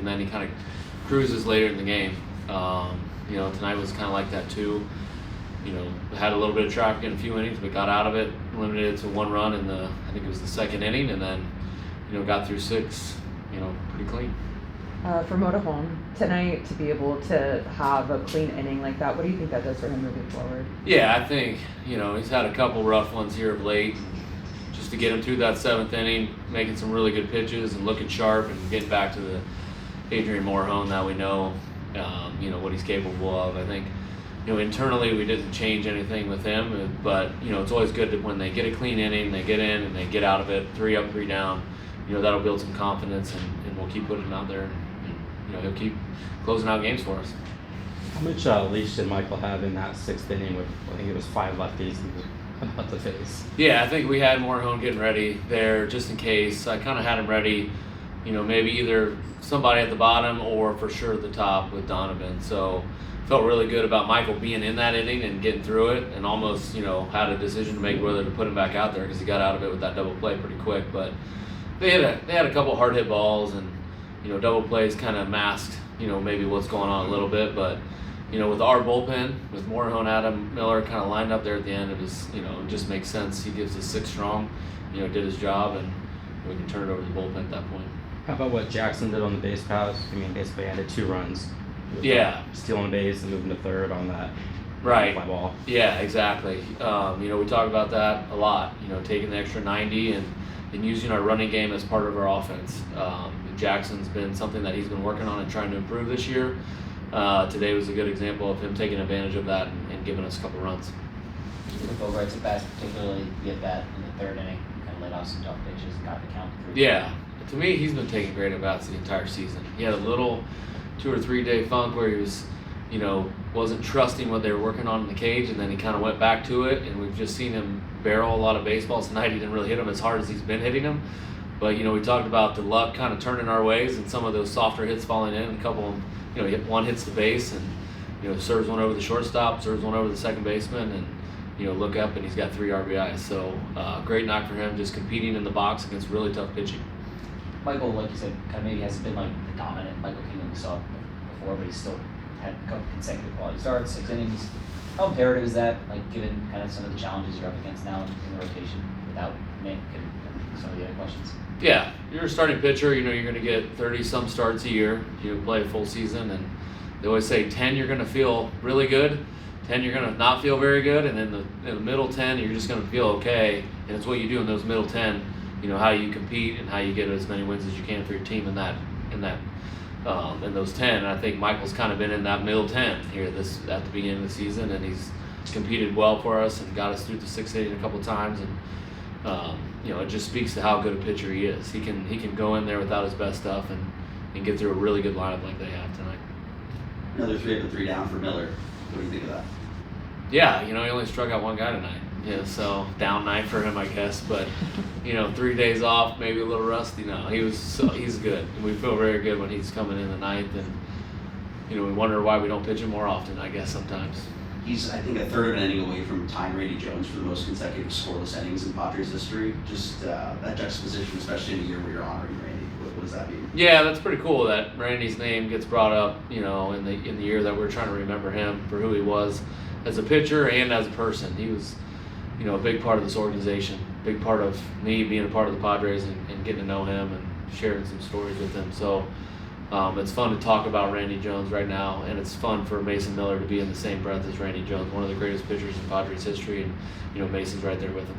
then he kind of cruises later in the game. Tonight was kind of like that too. Had a little bit of traffic in a few innings, but got out of it, limited it to 1 run in I think it was the 2nd inning, and then, got through 6, pretty clean. For Morejon tonight, to be able to have a clean inning like that, what do you think that does for him moving forward? Yeah, I think, he's had a couple rough ones here of late. Just to get him through that 7th inning, making some really good pitches and looking sharp and getting back to the Adrian Morejon that we know, what he's capable of. I think, internally we didn't change anything with him, but, it's always good that when they get a clean inning, they get in and they get out of it, 3 up, 3 down, that'll build some confidence and we'll keep putting him out there and he'll keep closing out games for us. How much leash did Michael have in that 6th inning with, I think it was 5 lefties he was about to face? Yeah, I think we had Morejon getting ready there just in case. I kind of had him ready, maybe either somebody at the bottom or for sure at the top with Donovan. So felt really good about Michael being in that inning and getting through it, and almost, had a decision to make whether to put him back out there because he got out of it with that double play pretty quick. But they had a couple hard hit balls, and double plays kind of masked maybe what's going on a little bit. But with our bullpen, with Morejon, Adam, Miller kind of lined up there at the end, it was it just makes sense. He gives us 6 strong, did his job, and we can turn it over to the bullpen at that point. How about what Jackson did on the base pass? I mean, basically added 2 runs. Yeah. Stealing a base and moving to 3rd on that right fly ball. Yeah, exactly. We talk about that a lot, taking the extra 90 and using our running game as part of our offense. Jackson's been something that he's been working on and trying to improve this year. Today was a good example of him taking advantage of that and giving us a couple runs. With Bogaerts at bats, particularly you get that in the 3rd inning, kind of laid off some tough pitches and got the count through. Yeah, to me, he's been taking great at bats the entire season. He had a little 2 or 3 day funk where he was, wasn't trusting what they were working on in the cage, and then he kind of went back to it, and we've just seen him barrel a lot of baseballs. Tonight he didn't really hit them as hard as he's been hitting them, but we talked about the luck kind of turning our ways and some of those softer hits falling in. A couple of them, one hits the base and serves one over the shortstop, serves one over the second baseman, and look up and he's got 3 RBIs. So great night for him, just competing in the box against really tough pitching. Michael, like you said, kind of maybe hasn't been like the dominant Michael King we saw before, but he's still had a couple consecutive quality starts, 6 innings. How imperative is that, like given kind of some of the challenges you're up against now in the rotation without Nick and some of the other questions? Yeah, you're a starting pitcher, you're going to get 30-some starts a year. You play a full season, and they always say 10 you're going to feel really good, 10 you're going to not feel very good, and then in the middle 10 you're just going to feel okay. And it's what you do in those middle 10, how you compete and how you get as many wins as you can for your team in those 10. And I think Michael's kind of been in that middle 10 here at the beginning of the season, and he's competed well for us and got us through the 6th inning a couple times. And it just speaks to how good a pitcher he is. He can go in there without his best stuff and get through a really good lineup like they have tonight. Another 3 up and 3 down for Miller. What do you think of that? Yeah, he only struck out 1 guy tonight. So down night for him, I guess. But 3 days off, maybe a little rusty. No, he's good. We feel very good when he's coming in the 9th, and we wonder why we don't pitch him more often, I guess, sometimes. He's, I think, a 1/3 of an inning away from tying Randy Jones for the most consecutive scoreless innings in Padres history. Just that juxtaposition, especially in a year where you're honoring Randy. What does that mean? Yeah, that's pretty cool that Randy's name gets brought up, in the year that we're trying to remember him for who he was as a pitcher and as a person. He was, a big part of this organization, big part of me being a part of the Padres and getting to know him and sharing some stories with him. So it's fun to talk about Randy Jones right now, and it's fun for Mason Miller to be in the same breath as Randy Jones, one of the greatest pitchers in Padres history, and Mason's right there with him.